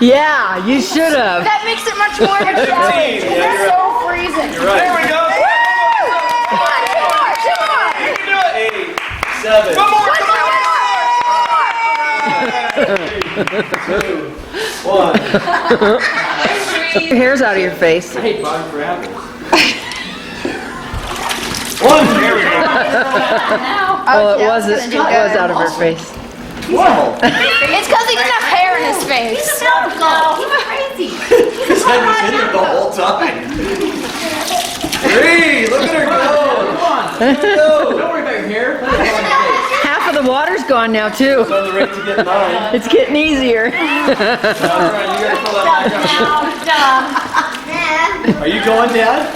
[SPEAKER 6] Yeah, you should have.
[SPEAKER 4] That makes it much more of a challenge. It's so freezing.
[SPEAKER 14] You're right.
[SPEAKER 1] There we go.
[SPEAKER 4] Come on.
[SPEAKER 1] You can do it.
[SPEAKER 14] 8, 7.
[SPEAKER 1] One more.
[SPEAKER 14] 2, 1.
[SPEAKER 6] Your hair's out of your face.
[SPEAKER 9] I hate buying for apples.
[SPEAKER 14] 1. There we go.
[SPEAKER 6] Well, it was out of her face.
[SPEAKER 14] Wow.
[SPEAKER 4] It's because he didn't have hair in his face.
[SPEAKER 16] No, he's crazy.
[SPEAKER 14] His head was in there the whole time. 3. Look at her go.
[SPEAKER 9] Don't worry about your hair. Let it go on your face.
[SPEAKER 6] Half of the water's gone now, too.
[SPEAKER 14] On the rate to get 9.
[SPEAKER 6] It's getting easier.
[SPEAKER 14] Alright, you gotta pull that back up. Are you going, Dad?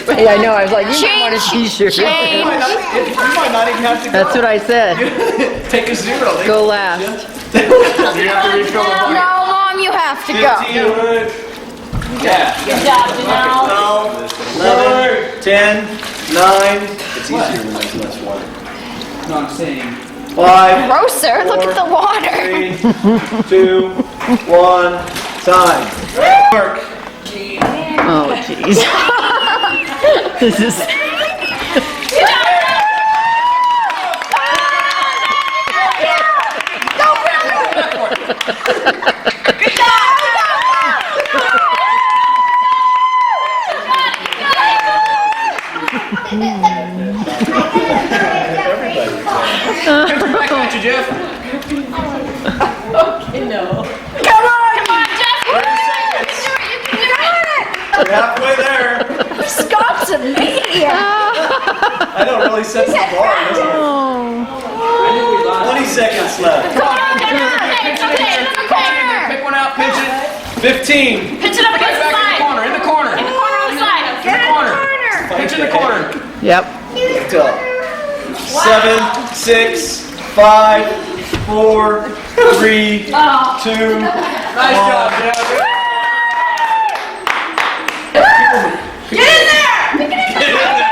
[SPEAKER 6] Hey, I know. I was like, you might want a t-shirt.
[SPEAKER 14] You might not even have to go.
[SPEAKER 6] That's what I said.
[SPEAKER 14] Take a 0.
[SPEAKER 6] Go last.
[SPEAKER 14] You have to refill the bucket.
[SPEAKER 4] No, Mom, you have to go.
[SPEAKER 14] 15. Yeah.
[SPEAKER 16] Good job, Janelle.
[SPEAKER 14] 12, 11, 10, 9. It's easier when there's less water.
[SPEAKER 9] No, I'm saying.
[SPEAKER 14] 5,
[SPEAKER 4] Grosser. Look at the water.
[SPEAKER 14] 3, 2, 1. Time. Mark.
[SPEAKER 6] Oh, jeez. This is.
[SPEAKER 15] Back at you, Jeff.
[SPEAKER 10] Okay, no.
[SPEAKER 16] Come on, Jeff.
[SPEAKER 14] We're halfway there.
[SPEAKER 16] Scott's a maniac.
[SPEAKER 14] I don't really set the bar, does it? 20 seconds left.
[SPEAKER 16] Come on,
[SPEAKER 15] Pick one out, pinch it. 15.
[SPEAKER 16] Pinch it up against the side.
[SPEAKER 15] In the corner.
[SPEAKER 16] In the corner on the side.
[SPEAKER 15] In the corner. Pinch in the corner.
[SPEAKER 6] Yep.
[SPEAKER 14] 7, 6, 5, 4, 3, 2, 1.
[SPEAKER 15] Nice job, Jeff.
[SPEAKER 16] Get in there! Get in there!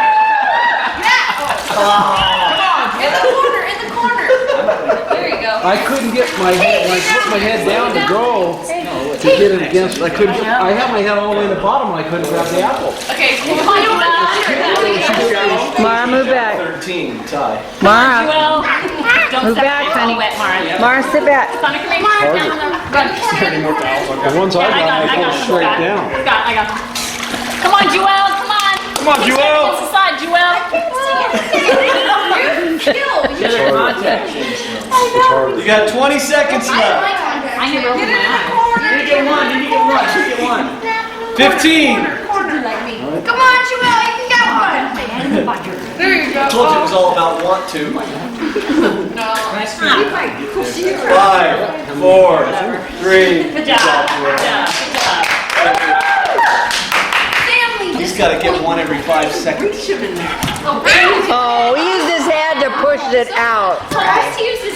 [SPEAKER 15] Come on.
[SPEAKER 16] In the corner. There you go.
[SPEAKER 15] I couldn't get my head, put my head down to go to get it against. I couldn't. I had my head all the way in the bottom, and I couldn't grab the apple.
[SPEAKER 16] Okay, come on,
[SPEAKER 6] Mara, move back.
[SPEAKER 14] 13, tie.
[SPEAKER 6] Mara,
[SPEAKER 16] don't
[SPEAKER 6] move
[SPEAKER 16] step
[SPEAKER 6] back,
[SPEAKER 16] all
[SPEAKER 6] honey.
[SPEAKER 16] wet, Mara.
[SPEAKER 6] Mara, sit back.
[SPEAKER 16] Sonic, come here. Mara, down on the run.
[SPEAKER 15] The ones I got, I go straight down.
[SPEAKER 16] I got it. Come on, Joelle, come on.
[SPEAKER 15] Come on, Joelle.
[SPEAKER 16] Close aside, Joelle.
[SPEAKER 14] You got 20 seconds left.
[SPEAKER 16] I never opened my eyes.
[SPEAKER 15] Did you get one?
[SPEAKER 14] 15.
[SPEAKER 4] Come on, Joelle, you can get one.
[SPEAKER 16] There you go.
[SPEAKER 14] I told you it was all about want to. 5, 4, 3.
[SPEAKER 16] Good job.
[SPEAKER 14] He's got to get one every 5 seconds.
[SPEAKER 6] Oh, he used his hand to push it out.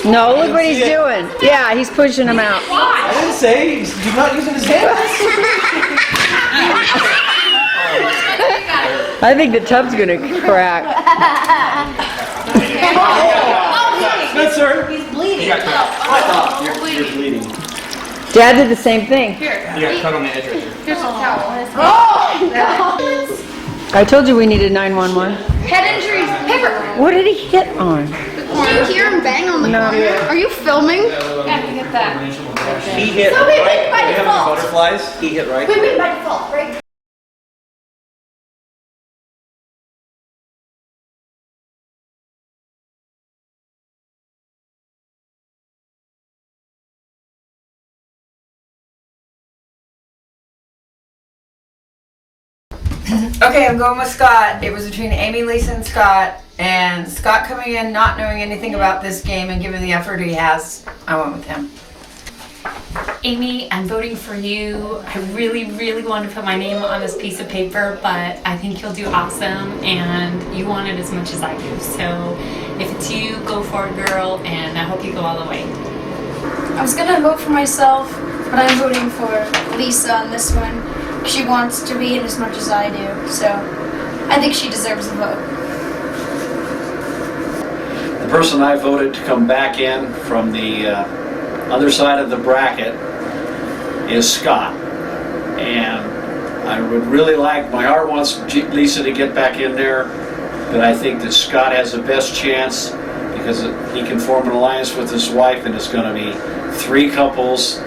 [SPEAKER 6] No, look what he's doing. Yeah, he's pushing him out.
[SPEAKER 14] I didn't say he's not using his hands.
[SPEAKER 6] I think the tub's gonna crack.
[SPEAKER 14] Spencer.
[SPEAKER 16] He's bleeding.
[SPEAKER 14] You're bleeding.
[SPEAKER 6] Dad did the same thing.
[SPEAKER 15] You got cut on the edge right there.
[SPEAKER 16] Here's a towel.
[SPEAKER 6] I told you we needed 911.
[SPEAKER 4] Head injuries. Paper.
[SPEAKER 6] What did he hit on?
[SPEAKER 4] Do you hear him bang on the corner? Are you filming?
[SPEAKER 16] Yeah, you get that.
[SPEAKER 14] He hit
[SPEAKER 4] So we
[SPEAKER 14] right.
[SPEAKER 4] win by
[SPEAKER 14] You have
[SPEAKER 4] default.
[SPEAKER 14] the butterflies. He hit right.
[SPEAKER 4] We win by default, right?
[SPEAKER 13] Okay, I'm going with Scott. It was between Amy, Lisa, and Scott. And Scott coming in, not knowing anything about this game and giving the effort he has, I went with him.
[SPEAKER 10] Amy, I'm voting for you. I really, really want to put my name on this piece of paper, but I think you'll do awesome, and you want it as much as I do. So if it's you, go for it, girl, and I hope you go all the way.
[SPEAKER 7] I was gonna vote for myself, but I'm voting for Lisa on this one. She wants to be in as much as I do, so I think she deserves a vote.
[SPEAKER 8] The person I voted to come back in from the other side of the bracket is Scott. And I would really like, my heart wants Lisa to get back in there, but I think that Scott has the best chance because he can form an alliance with his wife, and it's going to be 3 couples.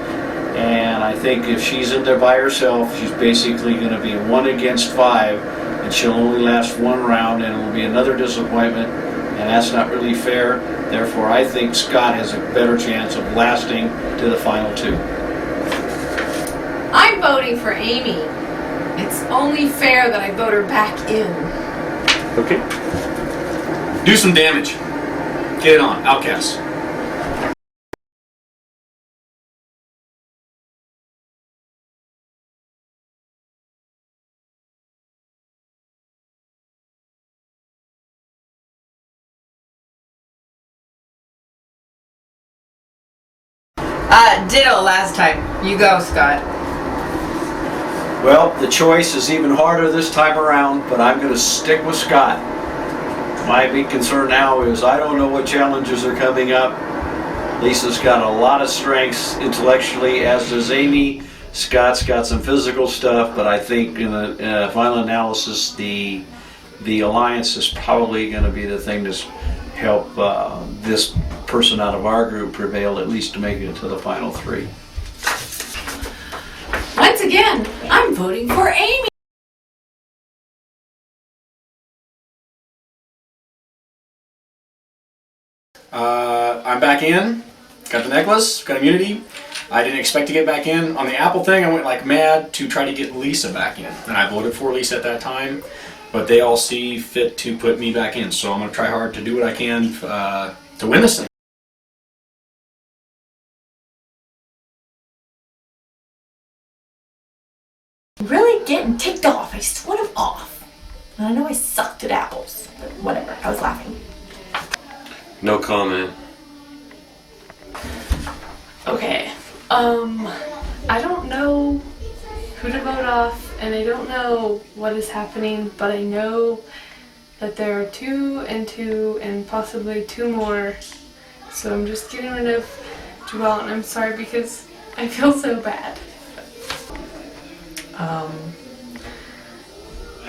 [SPEAKER 8] And I think if she's in there by herself, she's basically going to be 1 against 5, and she'll only last 1 round, and it'll be another disappointment, and that's not really fair. Therefore, I think Scott has a better chance of lasting to the final 2.
[SPEAKER 12] I'm voting for Amy. It's only fair that I vote her back in.
[SPEAKER 5] Okay. Do some damage. Get it on, Outcast.
[SPEAKER 13] Ditto last time. You go, Scott.
[SPEAKER 8] Well, the choice is even harder this time around, but I'm going to stick with Scott. My big concern now is I don't know what challenges are coming up. Lisa's got a lot of strengths intellectually, as does Amy. Scott's got some physical stuff, but I think in the final analysis, the alliance is probably going to be the thing to help this person out of our group prevail, at least to make it to the final 3.
[SPEAKER 12] Once again, I'm voting for Amy.
[SPEAKER 5] I'm back in. Got the necklace. Got immunity. I didn't expect to get back in. On the Apple thing, I went like mad to try to get Lisa back in. And I voted for Lisa at that time. But they all see fit to put me back in. So I'm going to try hard to do what I can to win this thing.
[SPEAKER 17] Really getting ticked off. I just want him off. And I know I sucked at apples, but whatever. I was laughing.
[SPEAKER 11] No comment.
[SPEAKER 3] Okay. I don't know who to vote off, and I don't know what is happening, but I know that there are 2 and 2 and possibly 2 more. So I'm just getting rid of Joelle, and I'm sorry because I feel so bad.
[SPEAKER 17] I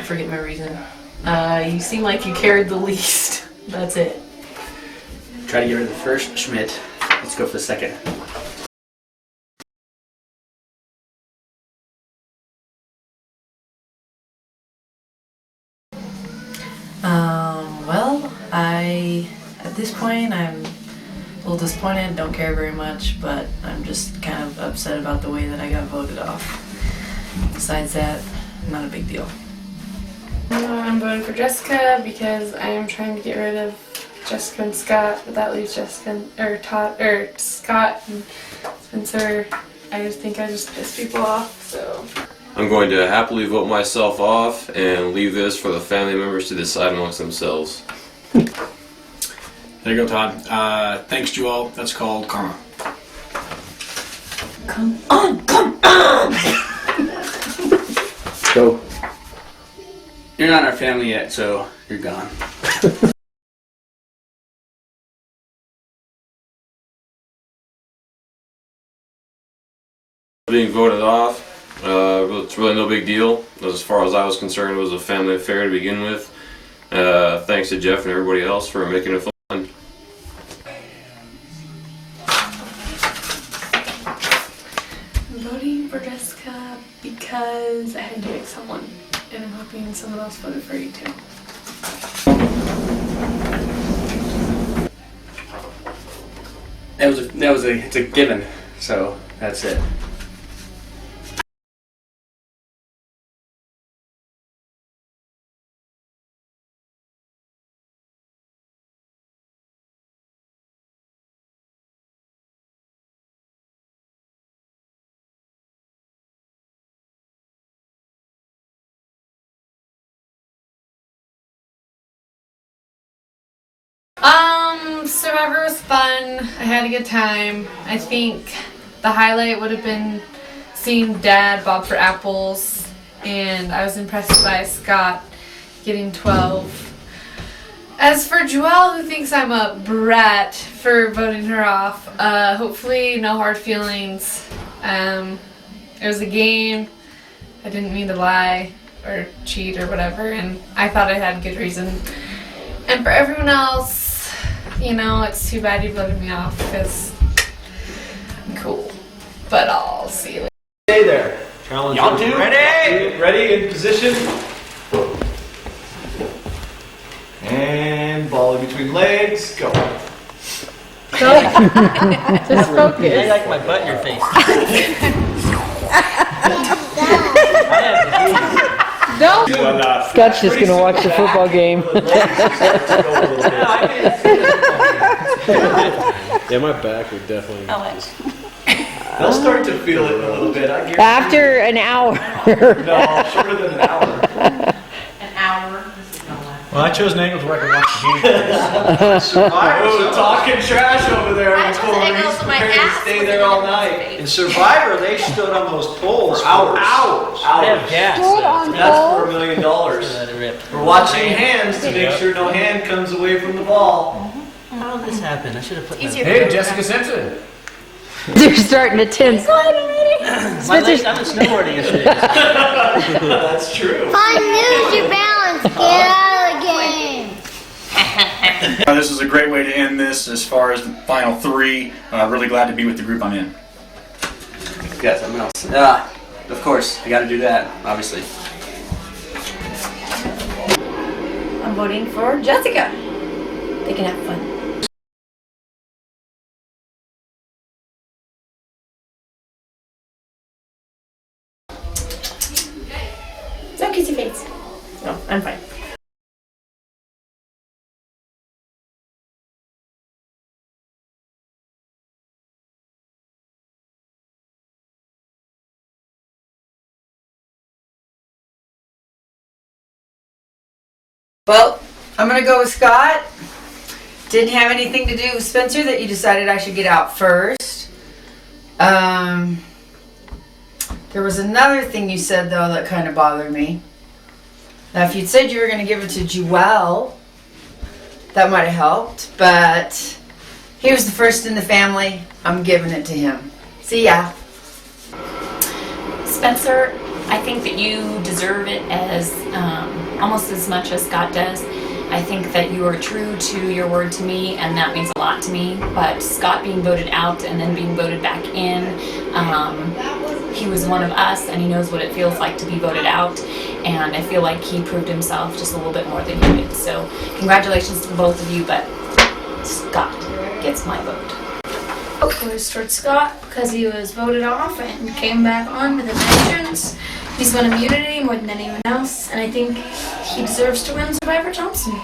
[SPEAKER 17] forget my reason. You seem like you cared the least. That's it.
[SPEAKER 9] Try to get rid of the first, Schmidt. Let's go for the second.
[SPEAKER 17] Well, at this point, I'm a little disappointed, don't care very much, but I'm just kind of upset about the way that I got voted off. Besides that, not a big deal.
[SPEAKER 3] I'm voting for Jessica because I am trying to get rid of Jessica and Scott, but that leaves Jessica and, Scott and Spencer. I just think I just piss people off, so.
[SPEAKER 11] I'm going to happily vote myself off and leave this for the family members to decide amongst themselves.
[SPEAKER 5] There you go, Todd. Thanks, Joelle. That's called karma.
[SPEAKER 17] Come on, come on!
[SPEAKER 9] Go. You're not in our family yet, so you're gone.
[SPEAKER 11] Being voted off, it's really no big deal. As far as I was concerned, it was a family affair to begin with. Thanks to Jeff and everybody else for making it fun.
[SPEAKER 3] I'm voting for Jessica because I had to pick someone, and I'm hoping someone else voted for you too.
[SPEAKER 9] It's a given, so that's it.
[SPEAKER 3] Survivor was fun. I had a good time. I think the highlight would have been seeing Dad bob for apples, and I was impressed by Scott getting 12. As for Joelle, who thinks I'm a brat for voting her off, hopefully no hard feelings. It was a game. I didn't mean to lie or cheat or whatever, and I thought I had good reason. And for everyone else, you know, it's too bad you voted me off because I'm cool. But I'll see you later.
[SPEAKER 14] Stay there. Challenge.
[SPEAKER 9] Y'all too?
[SPEAKER 14] Ready? Ready, in position. And ball in between legs. Go.
[SPEAKER 6] Just focus.
[SPEAKER 18] I like my butt in your face.
[SPEAKER 6] No. Scott's just gonna watch the football game.
[SPEAKER 18] Yeah, my back would definitely.
[SPEAKER 14] They'll start to feel it a little bit. I guarantee.
[SPEAKER 6] After an hour.
[SPEAKER 14] No, shorter than an hour.
[SPEAKER 17] An hour.
[SPEAKER 18] Well, I chose an angle to where I could watch the game.
[SPEAKER 14] Survivor, talking trash over there.
[SPEAKER 17] I chose an angle so my ass
[SPEAKER 14] stay
[SPEAKER 17] was
[SPEAKER 14] there
[SPEAKER 17] in
[SPEAKER 14] all
[SPEAKER 17] the
[SPEAKER 14] night. In Survivor, they stood on those poles for hours.
[SPEAKER 18] I have gas.
[SPEAKER 14] That's for $1 million. We're watching hands to make sure no hand comes away from the ball.
[SPEAKER 18] How did this happen? I should have put that.
[SPEAKER 15] Hey, Jessica Simpson.
[SPEAKER 6] They're starting to tense.
[SPEAKER 18] My legs, I've been snowboarding yesterday.
[SPEAKER 14] That's true.
[SPEAKER 4] Lose your balance. Get out of the game.
[SPEAKER 5] This is a great way to end this as far as the final 3. Really glad to be with the group I'm in.
[SPEAKER 9] Got something else. Of course, I gotta do that, obviously.
[SPEAKER 17] I'm voting for Jessica. They can have fun.
[SPEAKER 13] Well, I'm gonna go with Scott. Didn't have anything to do with Spencer that you decided I should get out first. There was another thing you said though that kind of bothered me. Now if you'd said you were gonna give it to Jewel, that might have helped, but he was the first in the family. I'm giving it to him. See ya.
[SPEAKER 10] Spencer, I think that you deserve it as almost as much as Scott does. I think that you are true to your word to me, and that means a lot to me. But Scott being voted out and then being voted back in, he was one of us, and he knows what it feels like to be voted out. And I feel like he proved himself just a little bit more than you did. So congratulations to both of you, but Scott gets my vote.
[SPEAKER 7] It goes towards Scott because he was voted off and came back on with a vengeance. He's won immunity more than anyone else, and I think he deserves to win Survivor Thompson.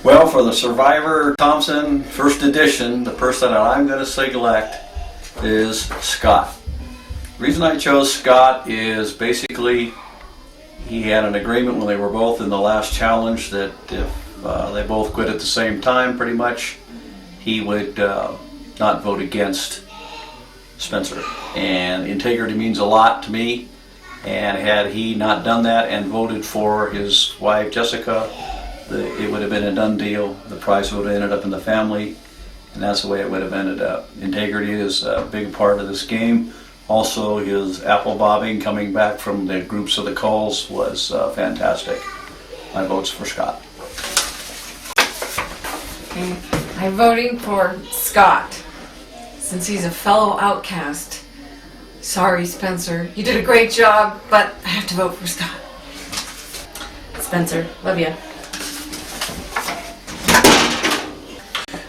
[SPEAKER 8] Well, for the Survivor Thompson First Edition, the person that I'm going to select is Scott. The reason I chose Scott is basically he had an agreement when they were both in the last challenge that if they both quit at the same time, pretty much, he would not vote against Spencer. And integrity means a lot to me, and had he not done that and voted for his wife Jessica, it would have been a done deal. The prize would have ended up in the family, and that's the way it would have ended up. Integrity is a big part of this game. Also, his apple bobbing coming back from the groups of the calls was fantastic. My vote's for Scott.
[SPEAKER 12] I'm voting for Scott, since he's a fellow outcast. Sorry, Spencer. You did a great job, but I have to vote for Scott.
[SPEAKER 17] Spencer, love you.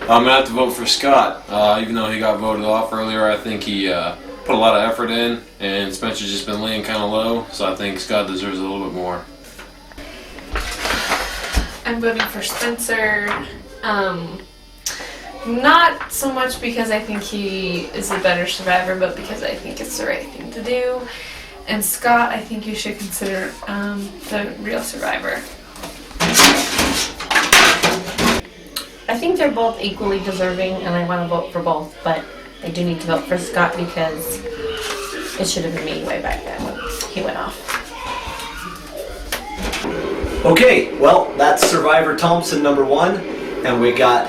[SPEAKER 11] I'm gonna have to vote for Scott. Even though he got voted off earlier, I think he put a lot of effort in, and Spencer's just been laying kind of low, so I think Scott deserves a little bit more.
[SPEAKER 3] I'm voting for Spencer. Not so much because I think he is a better survivor, but because I think it's the right thing to do. And Scott, I think you should consider the real survivor.
[SPEAKER 2] I think they're both equally deserving, and I want to vote for both, but I do need to vote for Scott because it should have been me way back then when he went off.
[SPEAKER 14] Okay, well, that's Survivor Thompson #1, and we got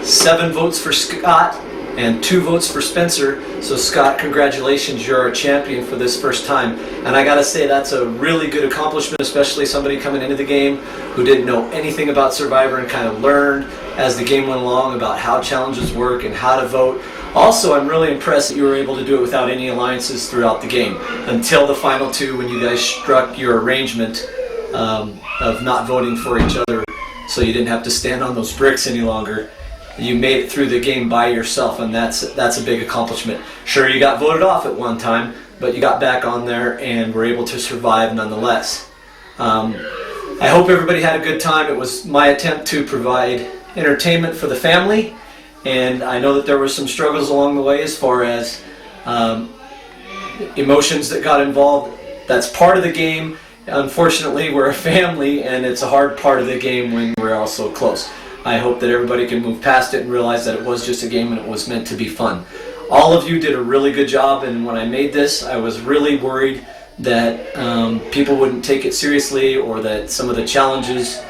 [SPEAKER 14] 7 votes for Scott and 2 votes for Spencer. So Scott, congratulations, you're our champion for this first time. And I gotta say, that's a really good accomplishment, especially somebody coming into the game who didn't know anything about Survivor and kind of learned as the game went along about how challenges work and how to vote. Also, I'm really impressed that you were able to do it without any alliances throughout the game until the final 2 when you guys struck your arrangement of not voting for each other, so you didn't have to stand on those bricks any longer. You made it through the game by yourself, and that's a big accomplishment. Sure, you got voted off at one time, but you got back on there and were able to survive nonetheless. I hope everybody had a good time. It was my attempt to provide entertainment for the family, and I know that there were some struggles along the way as far as emotions that got involved. That's part of the game. Unfortunately, we're a family, and it's a hard part of the game when we're all so close. I hope that everybody can move past it and realize that it was just a game and it was meant to be fun. All of you did a really good job, and when I made this, I was really worried that people wouldn't take it seriously or that some of the challenges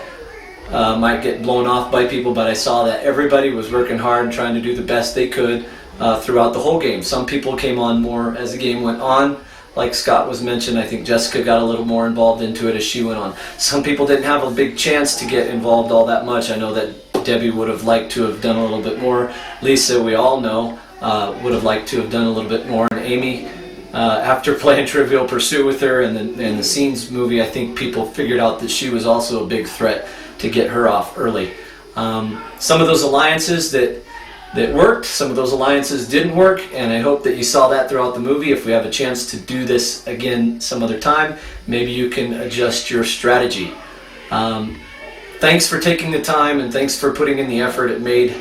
[SPEAKER 14] might get blown off by people, but I saw that everybody was working hard and trying to do the best they could throughout the whole game. Some people came on more as the game went on. Like Scott was mentioned, I think Jessica got a little more involved into it as she went on. Some people didn't have a big chance to get involved all that much. I know that Debbie would have liked to have done a little bit more. Lisa, we all know, would have liked to have done a little bit more. And Amy, after playing Trivial Pursuit with her and the Scenes movie, I think people figured out that she was also a big threat to get her off early. Some of those alliances that worked, some of those alliances didn't work, and I hope that you saw that throughout the movie. If we have a chance to do this again some other time, maybe you can adjust your strategy. Thanks for taking the time, and thanks for putting in the effort. It made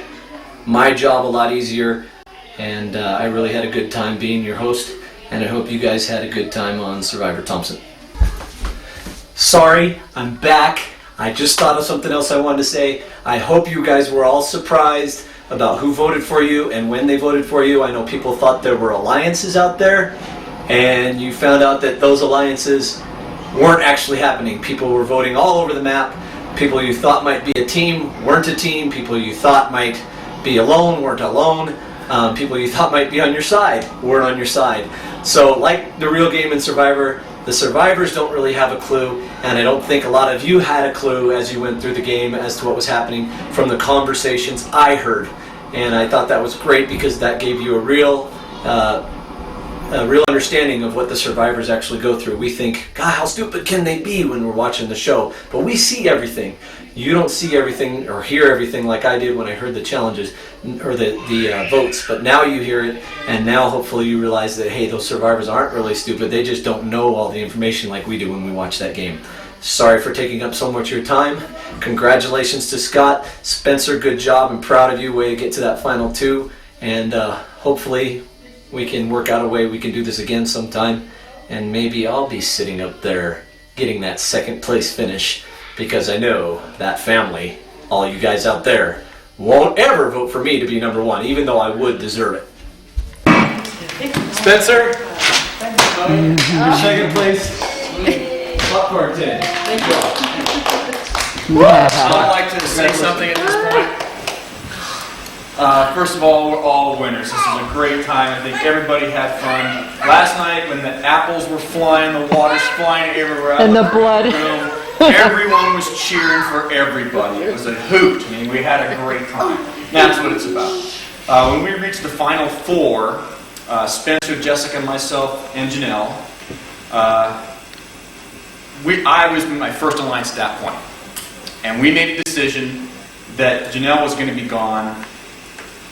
[SPEAKER 14] my job a lot easier, and I really had a good time being your host, and I hope you guys had a good time on Survivor Thompson. Sorry, I'm back. I just thought of something else I wanted to say. I hope you guys were all surprised about who voted for you and when they voted for you. I know people thought there were alliances out there, and you found out that those alliances weren't actually happening. People were voting all over the map. People you thought might be a team weren't a team. People you thought might be alone weren't alone. People you thought might be on your side weren't on your side. So like the real game in Survivor, the survivors don't really have a clue, and I don't think a lot of you had a clue as you went through the game as to what was happening from the conversations I heard. And I thought that was great because that gave you a real understanding of what the survivors actually go through. We think, God, how stupid can they be when we're watching the show? But we see everything. You don't see everything or hear everything like I did when I heard the challenges or the votes, but now you hear it, and now hopefully you realize that, hey, those survivors aren't really stupid. They just don't know all the information like we do when we watch that game. Sorry for taking up so much of your time. Congratulations to Scott. Spencer, good job. I'm proud of you. Way to get to that final 2, and hopefully we can work out a way we can do this again sometime, and maybe I'll be sitting up there getting that second place finish, because I know that family, all you guys out there, won't ever vote for me to be number 1, even though I would deserve it. Spencer, second place, popcorn tin. Thank you all.
[SPEAKER 5] I'd like to say something at this point. First of all, we're all winners. This is a great time. I think everybody had fun. Last night, when the apples were flying, the water's flying everywhere.
[SPEAKER 6] And the blood.
[SPEAKER 5] Everyone was cheering for everybody. It was a hoot. I mean, we had a great time. That's what it's about. When we reached the final 4, Spencer, Jessica, myself, and Janelle, I was in my first alliance at that point. And we made a decision that Janelle was going to be gone.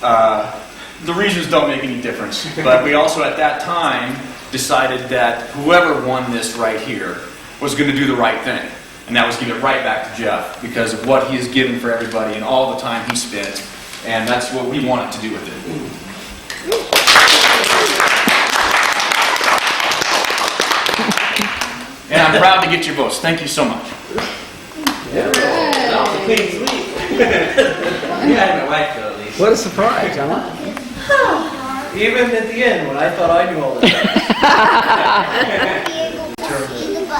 [SPEAKER 5] The reasons don't make any difference, but we also at that time decided that whoever won this right here was going to do the right thing, and that was give it right back to Jeff because of what he has given for everybody and all the time he spent, and that's what we wanted to do with it. And I'm proud to get your votes. Thank you so much.
[SPEAKER 14] Yeah, that was a clean sweep. You had my wife though, at least. What a surprise, huh? Even at the end, when I thought I knew all the time.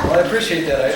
[SPEAKER 14] Well, I appreciate that.